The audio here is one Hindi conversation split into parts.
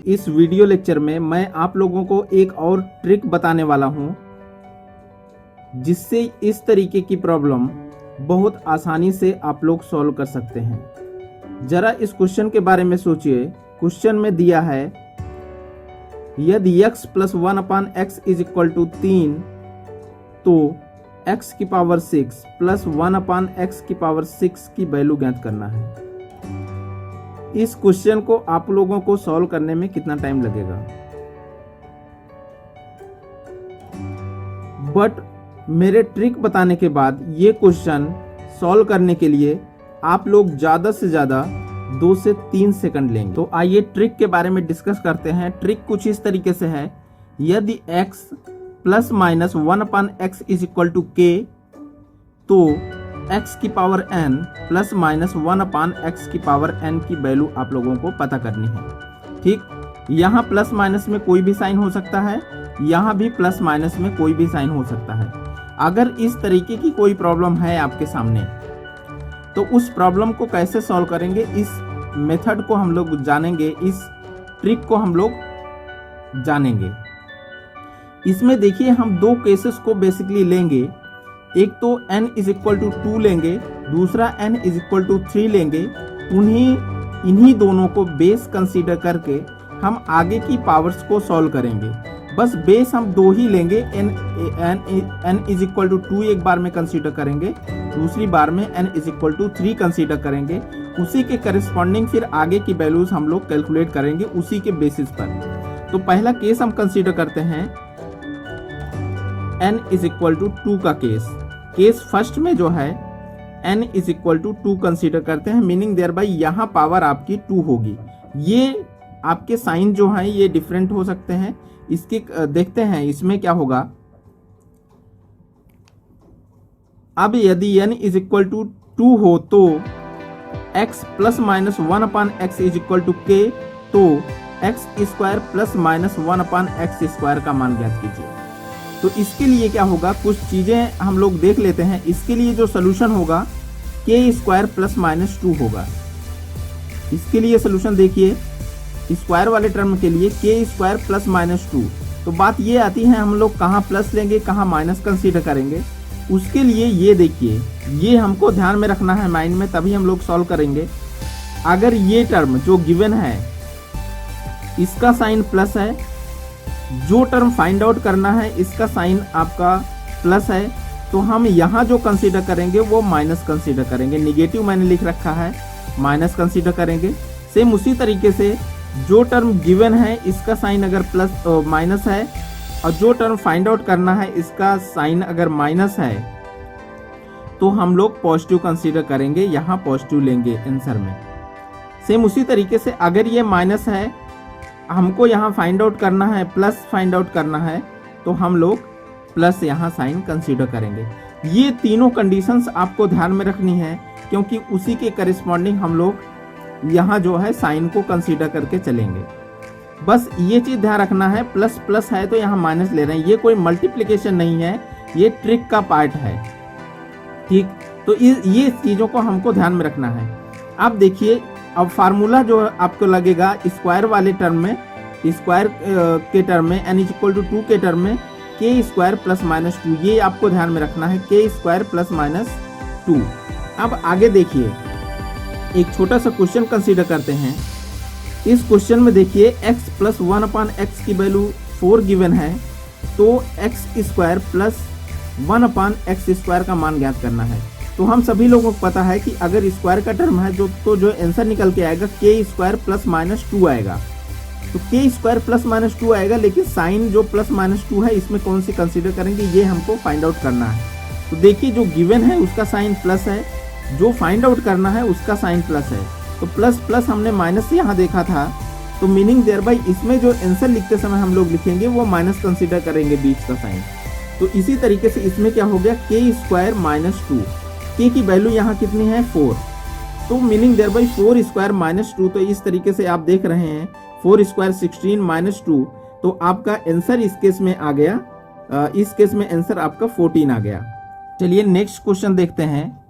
इस वीडियो लेक्चर में मैं आप लोगों को एक और ट्रिक बताने वाला हूं, जिससे इस तरीके की प्रॉब्लम बहुत आसानी से आप लोग सॉल्व कर सकते हैं। जरा इस क्वेश्चन के बारे में सोचिए। क्वेश्चन में दिया है यदि x + 1/x = 3 तो x की पावर 6 + 1/x की पावर 6 की वैल्यू ज्ञात करना है। इस क्वेश्चन को आप लोगों को सॉल्व करने में कितना टाइम लगेगा? बट मेरे ट्रिक बताने के बाद ये क्वेश्चन सॉल्व करने के लिए आप लोग ज़्यादा से ज़्यादा 2 से 3 सेकंड लेंगे। तो आइए ट्रिक के बारे में डिस्कस करते हैं। ट्रिक कुछ इस तरीके से है, यदि x ± 1/x = k तो x की पावर n ± 1/x की पावर n की वैल्यू आप लोगों को पता करनी है। ठीक, यहाँ प्लस माइनस में कोई भी साइन हो सकता है, यहाँ भी प्लस माइनस में कोई भी साइन हो सकता है। अगर इस तरीके की कोई प्रॉब्लम है आपके सामने तो उस प्रॉब्लम को कैसे सॉल्व करेंगे, इस मेथड को हम लोग जानेंगे, इस ट्रिक को हम लोग जानेंगे। इसमें देखिए हम 2 केसेस को बेसिकली लेंगे। एक तो n = 2 लेंगे, दूसरा n = 3 लेंगे। इन्हीं दोनों को बेस कंसीडर करके हम आगे की पावर्स को सॉल्व करेंगे। बस बेस हम 2 ही लेंगे। n = 2 एक बार में कंसीडर करेंगे, दूसरी बार में n = 3 कंसीडर करेंगे। उसी के करस्पॉन्डिंग फिर आगे की वैल्यूज हम लोग कैलकुलेट करेंगे उसी के बेसिस पर। तो पहला केस हम कंसीडर करते हैं n = 2 का केस फर्स्ट में जो है n = 2 कंसीडर करते हैं, मीनिंग देयर बाय यहाँ पावर आपकी 2 होगी। ये आपके साइन जो हैं ये डिफरेंट हो सकते हैं। इसके देखते हैं इसमें क्या होगा। अब यदि n = 2 हो तो x ± 1/x = k तो x² ± 1/x² का मान ज्ञात कीजिए। तो इसके लिए क्या होगा, कुछ चीज़ें हम लोग देख लेते हैं। इसके लिए जो सोल्यूशन होगा k² ± 2 होगा। इसके लिए सोल्यूशन देखिए, स्क्वायर वाले टर्म के लिए k² ± 2। तो बात ये आती है हम लोग कहाँ प्लस लेंगे कहाँ माइनस कंसीडर करेंगे। उसके लिए ये देखिए, ये हमको ध्यान में रखना है माइंड में, तभी हम लोग सॉल्व करेंगे। अगर ये टर्म जो गिवन है इसका साइन प्लस है, जो टर्म फाइंड आउट करना है इसका साइन आपका प्लस है, तो हम यहाँ जो कंसीडर करेंगे वो माइनस कंसीडर करेंगे। निगेटिव मैंने लिख रखा है, माइनस कंसीडर करेंगे। सेम उसी तरीके से जो टर्म गिवन है इसका साइन अगर प्लस माइनस है और जो टर्म फाइंड आउट करना है इसका साइन अगर माइनस है तो हम लोग पॉजिटिव कंसीडर करेंगे, यहाँ पॉजिटिव लेंगे आंसर में। सेम उसी तरीके से अगर ये माइनस है, हमको यहाँ फाइंड आउट करना है, प्लस फाइंड आउट करना है, तो हम लोग प्लस यहाँ साइन कंसीडर करेंगे। ये तीनों कंडीशंस आपको ध्यान में रखनी है, क्योंकि उसी के करिस्पॉन्डिंग हम लोग यहाँ जो है साइन को कंसीडर करके चलेंगे। बस ये चीज़ ध्यान रखना है, प्लस प्लस है तो यहाँ माइनस ले रहे हैं। ये कोई मल्टीप्लिकेशन नहीं है, ये ट्रिक का पार्ट है। ठीक, तो ये चीज़ों को हमको ध्यान में रखना है। अब देखिए, अब फार्मूला जो आपको लगेगा स्क्वायर वाले टर्म में, स्क्वायर के टर्म में n = 2 के टर्म में k² ± 2, ये आपको ध्यान में रखना है, k² ± 2। अब आगे देखिए, एक छोटा सा क्वेश्चन कंसीडर करते हैं। इस क्वेश्चन में देखिए x + 1/x की वैल्यू 4 गिवन है, तो x² + 1/x² का मान ज्ञात करना है। तो हम सभी लोगों को पता है कि अगर स्क्वायर का टर्म है तो जो आंसर निकल के आएगा k² + -2 आएगा। तो k² + -2 आएगा, लेकिन साइन जो +-2 है इसमें कौन सी कंसीडर करेंगे ये हमको फाइंड आउट करना है। तो देखिए, जो गिवन है उसका साइन प्लस है, जो फाइंड आउट करना है उसका साइन प्लस है। तो प्लस प्लस हमने माइनस यहाँ देखा था, तो मीनिंग देयर बाय इसमें जो आंसर लिखते समय हम लोग लिखेंगे वो माइनस कंसीडर करेंगे बीच का साइन। तो इसी तरीके से इसमें क्या हो गया, k² - 2, k की वैल्यू यहाँ कितनी है 4, तो मीनिंग देयर बाय 4² - 2। तो इस तरीके से आप देख रहे हैं 4² 16 - 2, तो आपका आंसर इस केस में आ गया, इस केस में आंसर आपका 14 आ गया। चलिए नेक्स्ट क्वेश्चन देखते हैं।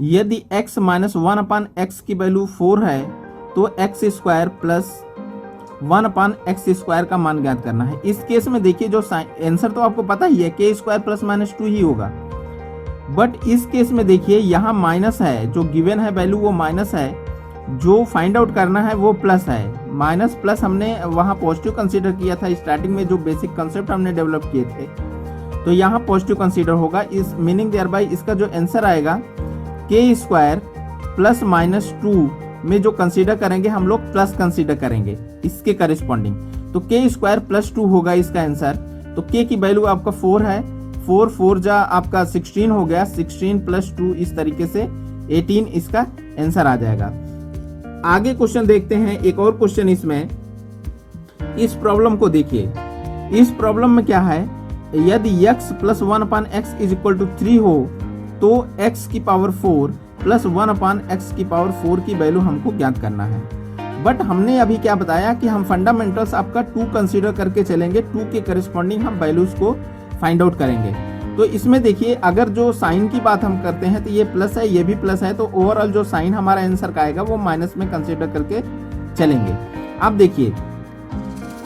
यदि x माइनस 1/x की वैल्यू 4 है तो x square plus 1/x square का मान ज्ञात करना है। इस केस में देखिए जो आंसर तो आपको पता ही है k स्क्वायर प्लस माइनस 2 ही होगा, बट इस केस में देखिए यहाँ माइनस है, जो गिवन है वैल्यू वो माइनस है, जो फाइंड आउट करना है वो प्लस है। माइनस प्लस हमने वहाँ पॉजिटिव कंसीडर किया था स्टार्टिंग में, जो बेसिक कंसेप्ट हमने डेवलप किए थे, तो यहाँ पॉजिटिव कंसीडर होगा। इस मीनिंग देयर बाय इसका जो आंसर आएगा k स्क्वायर प्लस माइनस 2 में जो कंसीडर करेंगे हम लोग प्लस कंसीडर करेंगे इसके करिस्पॉन्डिंग, तो k स्क्वायर प्लस 2 होगा इसका आंसर। तो k की वैल्यू आपका 4 है, 4 जा आपका 16 हो गया, 16 प्लस 2 इस तरीके से 18 इसका आंसर आ जाएगा। आगे क्वेश्चन देखते हैं, एक और क्वेश्चन इसमें, इस प्रॉब्लम को देखिए। इस प्रॉब्लम में क्या है, यदि x plus 1/x is equal to 3 हो तो x की पावर 4 प्लस 1/x की पावर 4 की वैल्यू हमको ज्ञात करना है। बट हमने अभी क्या बताया कि हम फंडामेंटल्स आपका 2 कंसीडर करके चलेंगे, 2 के करस्पॉन्डिंग हम वैल्यूज को फाइंड आउट करेंगे। तो इसमें देखिए अगर जो साइन की बात हम करते हैं तो ये प्लस है, ये भी प्लस है, तो ओवरऑल जो साइन हमारा आंसर का आएगा वो माइनस में कंसीडर करके चलेंगे। अब देखिए,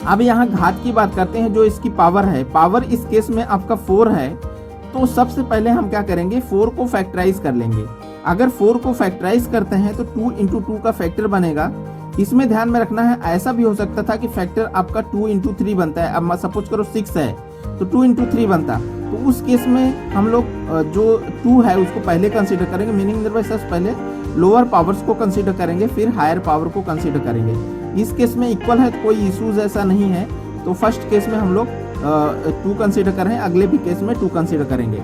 अब यहाँ घात की बात करते हैं, जो इसकी पावर है, पावर इस केस में आपका 4 है, तो सबसे पहले हम क्या करेंगे, 4 को फैक्टराइज कर लेंगे। अगर 4 को फैक्टराइज करते हैं तो 2 इंटू 2 का फैक्टर बनेगा। इसमें ध्यान में रखना है, ऐसा भी हो सकता था कि फैक्टर आपका 2 इंटू 3 बनता है। अब सपोज करो 6 है तो 2 इंटू 3 बनता, तो उस केस में हम लोग जो 2 है उसको पहले कंसीडर करेंगे, मीनिंग सबसे पहले लोअर पावर्स को कंसीडर करेंगे, फिर हायर पावर को कंसीडर करेंगे। इस केस में इक्वल है तो कोई इशूज ऐसा नहीं है, तो फर्स्ट केस में हम लोग 2 कंसीडर कर रहे हैं, अगले भी केस में 2 कंसीडर करेंगे।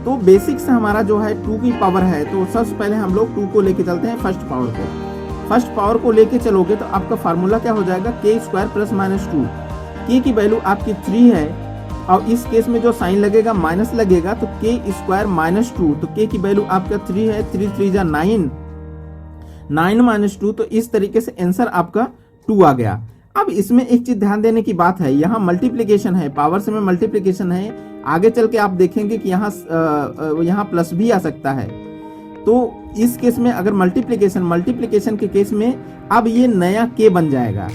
तो बेसिक से हमारा जो है 2 की पावर है, तो सबसे पहले हम लोग 2 को लेके चलते हैं फर्स्ट पावर को। फर्स्ट पावर को लेके चलोगे तो आपका फार्मूला क्या हो जाएगा, k square plus minus 2। k की वैल्यू आपकी 3 है, और इस केस में जो साइन लगेगा माइनस लगेगा, तो k स्क्वायर माइनस 2, तो k की वैल्यू आपका 3 है, 3 3 जा 9, 9 माइनस 2, तो इस तरीके से आंसर आपका 2 आ गया। अब इसमें एक चीज ध्यान देने की बात है, यहाँ मल्टीप्लीकेशन है, पावर्स में मल्टीप्लीकेशन है, आगे चल के आप देखेंगे कि यहाँ प्लस भी आ सकता है। तो इस केस में अगर मल्टीप्लीकेशन के केस में अब ये नया k बन जाएगा,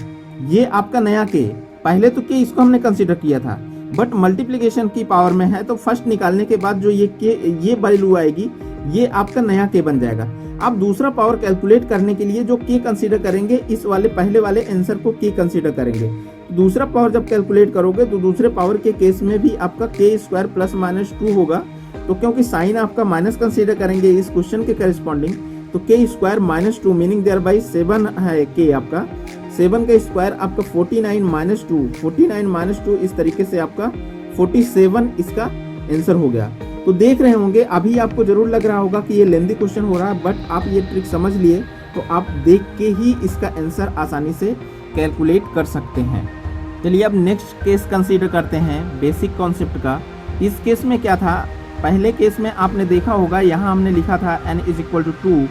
ये आपका नया k, पहले तो k इसको हमने कंसीडर किया था, बट मल्टीप्लीकेशन की पावर में है तो फर्स्ट निकालने के बाद जो ये वैल्यू आएगी ये आपका नया k बन जाएगा। अब दूसरा पावर कैलकुलेट करने के लिए जो k कंसीडर करेंगे, इस वाले पहले वाले आंसर को k कंसीडर करेंगे। दूसरा पावर जब कैलकुलेट करोगे तो दूसरे पावर के केस में भी आपका k स्क्वायर प्लस माइनस 2 होगा, तो क्योंकि साइन आपका माइनस कंसीडर करेंगे इस क्वेश्चन के करस्पॉन्डिंग, तो k square minus 2 meaning there by 7 है k आपका, 7 का स्क्वायर आपका 49 माइनस 2, 49 माइनस 2, इस तरीके से आपका 47 इसका आंसर हो गया। तो देख रहे होंगे, अभी आपको जरूर लग रहा होगा कि ये लेंथी क्वेश्चन हो रहा है, बट आप ये ट्रिक समझ लिए तो आप देख के ही इसका आंसर आसानी से कैलकुलेट कर सकते हैं। चलिए अब नेक्स्ट केस कंसीडर करते हैं बेसिक कॉन्सेप्ट का। इस केस में क्या था, पहले केस में आपने देखा होगा, यहाँ हमने लिखा था n इज इक्वल टू 2,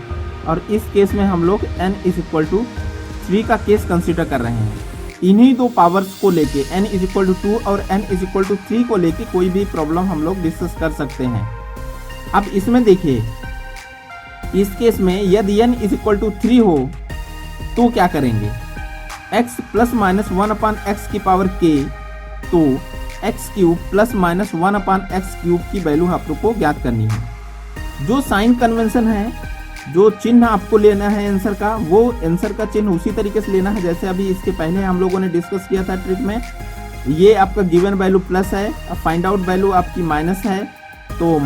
और इस केस में हम लोग n इज इक्वल टू 3 का केस कंसीडर कर रहे हैं। इन्हीं दो पावर्स को लेके n इज इक्वल टू 2 और n इज इक्वल टू 3 को लेके कोई भी प्रॉब्लम हम लोग डिस्कस कर सकते हैं। अब इसमें देखिए, इस केस में यदि n इज इक्वल टू 3 हो तो क्या करेंगे, x प्लस माइनस 1/x की पावर k, तो x cube plus minus 1/x cube की वैल्यू आप लोग को ज्ञात करनी है। जो साइन कन्वेंशन है, जो चिन्ह आपको लेना है आंसर का, वो आंसर का चिन्ह उसी तरीके से लेना है जैसे अभी इसके पहले हम लोगों ने डिस्कस किया था ट्रिक में। ये आपका गिवन वैल्यू प्लस है, फाइंड आउट वैल्यू आपकी माइनस है, तो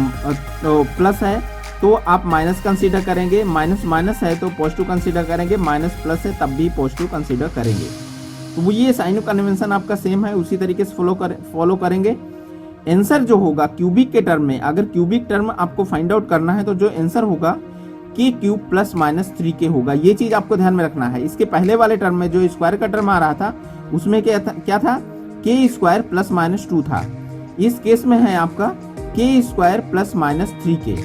प्लस है तो आप माइनस कंसीडर करेंगे, माइनस माइनस है तो पॉजिटिव कंसीडर करेंगे, माइनस प्लस है तब भी पॉजिटिव कंसीडर करेंगे। तो वो ये साइन कन्वेंशन आपका सेम है, उसी तरीके से फॉलो करेंगे। आंसर जो होगा क्यूबिक के टर्म में, अगर क्यूबिक टर्म आपको फाइंड आउट करना है तो जो आंसर होगा k cube plus minus 3k होगा। ये चीज आपको ध्यान में रखना है। इसके पहले वाले टर्म में जो स्क्वायर का टर्म आ रहा था उसमें क्या था, k स्क्वायर प्लस माइनस 2 था। इस केस में है आपका k square plus minus 3k।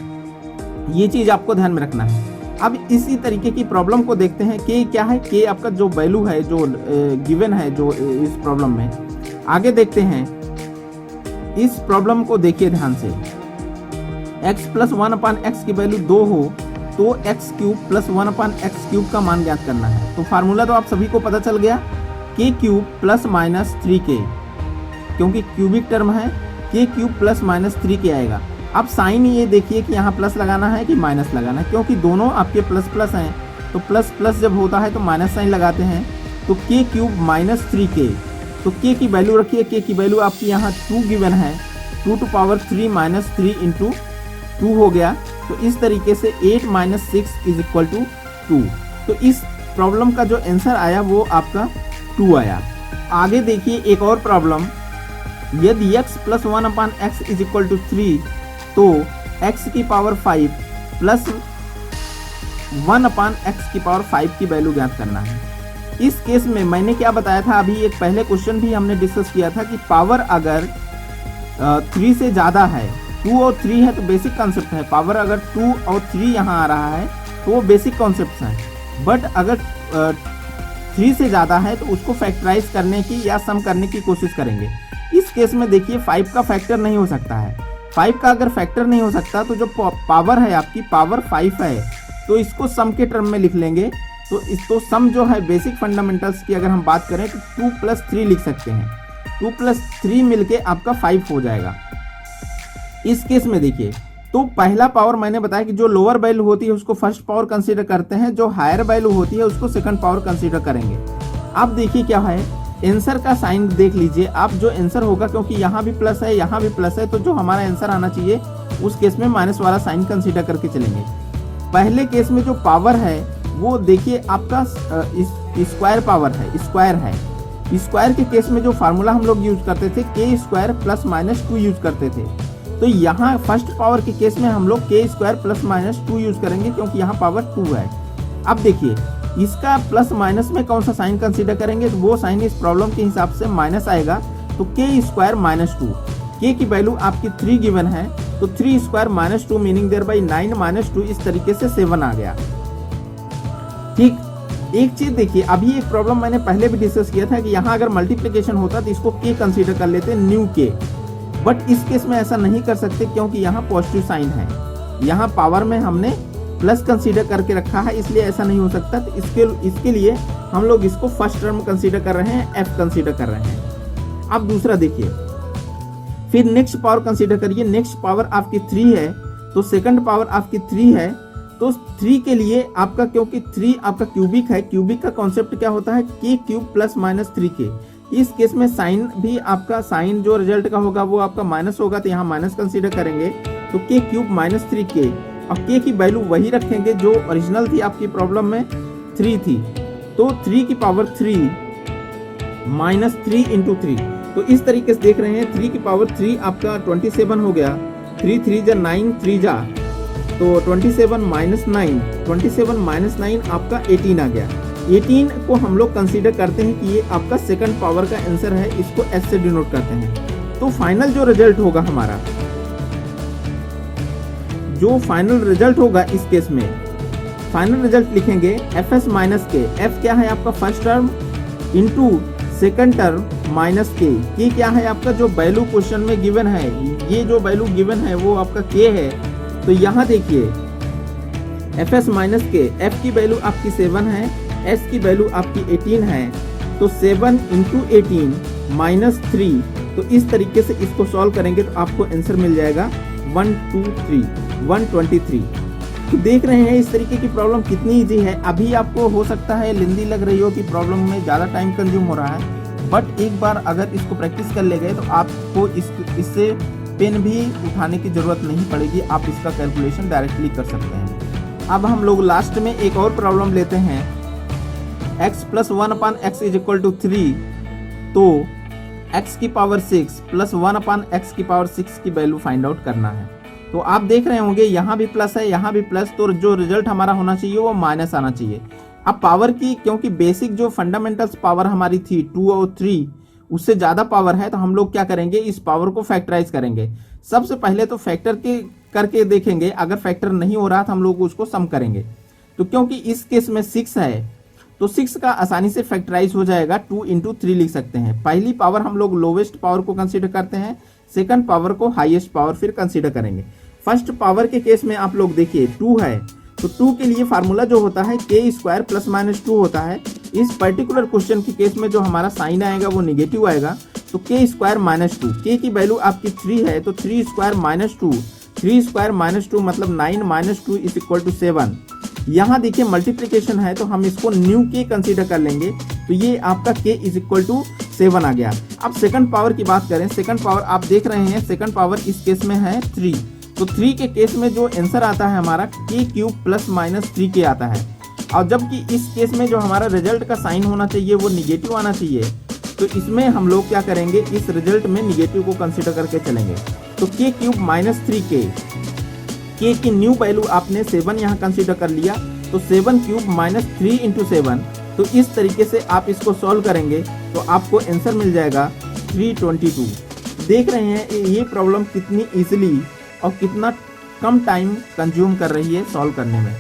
ये चीज आपको ध्यान में रखना है। अब इसी तरीके की प्रॉब्लम को देखते हैं। k क्या है, k आपका जो वैल्यू है, जो गिवन है जो इस प्रॉब्लम में। आगे देखते हैं, इस प्रॉब्लम को देखिए ध्यान से। x प्लस 1/x की वैल्यू 2 हो तो एक्स क्यूब प्लस 1/x³ का मान ज्ञात करना है। तो फार्मूला तो आप सभी को पता चल गया, के क्यूब प्लस माइनस 3k, क्योंकि क्यूबिक टर्म है, के क्यूब प्लस माइनस 3k आएगा। अब साइन ये देखिए कि यहाँ प्लस लगाना है कि माइनस लगाना है, क्योंकि दोनों आपके प्लस प्लस हैं, तो प्लस प्लस जब होता है तो माइनस साइन लगाते हैं। तो के क्यूब माइनस 3k, तो के की वैल्यू रखिए, के की वैल्यू आपकी यहाँ 2 गिवन है, 2 to power 3 माइनस 3 इंटू 2 हो गया। तो इस तरीके से 8 माइनस 6 इज इक्वल टू 2। तो इस प्रॉब्लम का जो आंसर आया वो आपका 2 आया। आगे देखिए एक और प्रॉब्लम, यदि x plus 1/x is equal to 3, तो x की पावर 5 प्लस 1/x की पावर 5 की वैल्यू ज्ञात करना है। इस केस में मैंने क्या बताया था, अभी एक पहले क्वेश्चन भी हमने डिस्कस किया था कि पावर अगर 3 से ज़्यादा है, 2 और 3 है तो बेसिक कॉन्सेप्ट है, पावर अगर 2 और 3 यहाँ आ रहा है तो वो बेसिक कॉन्सेप्ट है। बट अगर 3 से ज़्यादा है तो उसको फैक्टराइज करने की या सम करने की कोशिश करेंगे। इस केस में देखिए 5 का फैक्टर नहीं हो सकता है, 5 का अगर फैक्टर नहीं हो सकता तो जो पावर है आपकी पावर 5 है, तो इसको सम के टर्म में लिख लेंगे। तो इसको सम जो है बेसिक फंडामेंटल्स की अगर हम बात करें तो 2 + 3 लिख सकते हैं, 2 + 3 मिलके आपका 5 हो जाएगा। इस केस में देखिए तो पहला पावर मैंने बताया कि जो लोअर वैल्यू होती है उसको फर्स्ट पावर कंसीडर करते हैं, जो हायर वैल्यू होती है उसको सेकंड पावर कंसीडर करेंगे। अब देखिए क्या है, आंसर का साइन देख लीजिए आप, जो आंसर होगा, क्योंकि यहाँ भी प्लस है यहाँ भी प्लस है, तो जो हमारा आंसर आना चाहिए उस केस में माइनस वाला साइन कंसीडर करके चलेंगे। पहले केस में जो पावर है वो देखिए आपका स्क्वायर पावर है, स्क्वायर है। स्क्वायर के केस में जो फार्मूला हम लोग यूज करते थे k² प्लस माइनस 2 यूज करते थे, तो यहाँ फर्स्ट पावर के केस में हम लोग k² प्लस माइनस 2 यूज करेंगे, क्योंकि यहाँ पावर 2 है। अब देखिए इसका प्लस माइनस में कौन सा साइन कंसीडर करेंगे, तो वो साइन इस प्रॉब्लम के हिसाब से माइनस आएगा। तो k² माइनस 2, k की वैल्यू आपकी 3 गिवन है, तो 3² minus 2 meaning there by 9 minus 2, इस तरीके से 7 आ गया। ठीक, एक चीज देखिए, अभी एक प्रॉब्लम मैंने पहले भी डिस्कस किया था कि यहाँ अगर मल्टीप्लिकेशन होता तो इसको k कंसीडर कर लेते, न्यू k, बट इस केस में ऐसा नहीं कर सकते क्योंकि यहाँ पॉजिटिव साइन है, यहाँ पावर में हमने प्लस कंसीडर करके रखा है, इसलिए ऐसा नहीं हो सकता। तो इसके लिए हम लोग इसको फर्स्ट टर्म कंसीडर कर रहे हैं, f कंसीडर कर रहे हैं। अब दूसरा देखिए, फिर नेक्स्ट पावर कंसीडर करिए, नेक्स्ट पावर आपकी 3 है, तो सेकंड पावर आपकी 3 है, तो 3 के लिए आपका, क्योंकि 3 आपका क्यूबिक है, क्यूबिक का कॉन्सेप्ट क्या होता है, k cube plus minus 3k। इस केस में साइन भी आपका, साइन जो रिजल्ट का होगा वो आपका माइनस होगा, तो यहाँ माइनस कंसीडर करेंगे, तो k क्यूब माइनस 3k, और k की वैल्यू वही रखेंगे जो ओरिजिनल थी आपकी प्रॉब्लम में 3 थी, तो 3 की पावर 3 माइनस 3 इंटू 3। तो इस तरीके से देख रहे हैं 3 की पावर 3 आपका 27 हो गया, 3 3 जा 9 3 जा, तो 27 माइनस 9, 27 माइनस 9 आपका 18 आ गया। 18 को हम लोग कंसीडर करते हैं कि ये आपका सेकंड पावर का आंसर है, इसको s से डिनोट करते हैं। तो फाइनल जो रिजल्ट होगा हमारा, जो फाइनल रिजल्ट होगा इस केस में, फाइनल रिजल्ट लिखेंगे fs माइनस k, f क्या है आपका first term into second term minus k क्या है आपका जो वैल्यू क्वेश्चन में गिवन है, ये जो वैल्यू गिवन है वो आपका k है। तो यहाँ देखिए fs माइनस k, f की वैल्यू आपकी 7 है, s की वैल्यू आपकी 18 है, तो 7 इंटू 18 माइनस 3, तो इस तरीके से इसको सॉल्व करेंगे तो आपको आंसर मिल जाएगा 123। तो देख रहे हैं इस तरीके की प्रॉब्लम कितनी इजी है। अभी आपको हो सकता है लेंदी लग रही हो कि प्रॉब्लम में ज़्यादा टाइम कंज्यूम हो रहा है, बट एक बार अगर इसको प्रैक्टिस कर ले गए तो आपको इससे पेन भी उठाने की ज़रूरत नहीं पड़ेगी, आप इसका कैलकुलेशन डायरेक्टली कर सकते हैं। अब हम लोग लास्ट में एक और प्रॉब्लम लेते हैं, x plus 1/x is equal to 3, तो x की पावर 6 प्लस 1/x की पावर 6 की वैल्यू फाइंड आउट करना है। तो आप देख रहे होंगे यहाँ भी प्लस है यहाँ भी प्लस, तो जो रिजल्ट हमारा होना चाहिए वो माइनस आना चाहिए। अब पावर की, क्योंकि बेसिक जो फंडामेंटल्स पावर हमारी थी 2 और 3, उससे ज़्यादा पावर है, तो हम लोग क्या करेंगे, इस पावर को फैक्टराइज करेंगे। सबसे पहले तो फैक्टर के करके देखेंगे, अगर फैक्टर नहीं हो रहा तो हम लोग उसको सम करेंगे। तो क्योंकि इस केस में 6 है तो 6 का आसानी से फैक्टराइज हो जाएगा, 2 इंटू 3 लिख सकते हैं। पहली पावर हम लोग लोवेस्ट पावर को कंसीडर करते हैं, सेकंड पावर को हाईएस्ट पावर फिर कंसीडर करेंगे। फर्स्ट पावर के केस में आप लोग देखिए 2 है, तो 2 के लिए फार्मूला जो होता है के स्क्वायर प्लस माइनस 2 होता है। इस पर्टिकुलर क्वेश्चन के केस में जो हमारा साइन आएगा वो निगेटिव आएगा, तो के स्क्वायर माइनस 2, के की वैल्यू आपकी 3 है तो 3 स्क्वायर माइनस 2, 3 स्क्वायर माइनस 2 मतलब 9 माइनस 2 इज इक्वल टू 7। यहाँ देखिए मल्टीप्लिकेशन है तो हम इसको न्यू के कंसीडर कर लेंगे, तो ये आपका के इज इक्वल टू 7 आ गया। अब सेकंड पावर की बात करें, सेकंड पावर आप देख रहे हैं सेकंड पावर इस केस में है 3, तो 3 के केस में जो आंसर आता है हमारा के क्यूब प्लस माइनस 3 के आता है। और जबकि इस केस में जो हमारा रिजल्ट का साइन होना चाहिए वो निगेटिव आना चाहिए, तो इसमें हम लोग क्या करेंगे, इस रिजल्ट में निगेटिव को कंसीडर करके चलेंगे। तो के क्यूब माइनस 3 के की न्यू वैल्यू आपने 7 यहाँ कंसीडर कर लिया, तो 7 क्यूब माइनस 3 इंटू 7। तो इस तरीके से आप इसको सॉल्व करेंगे तो आपको आंसर मिल जाएगा 322। देख रहे हैं ये प्रॉब्लम कितनी इजीली और कितना कम टाइम कंज्यूम कर रही है सॉल्व करने में।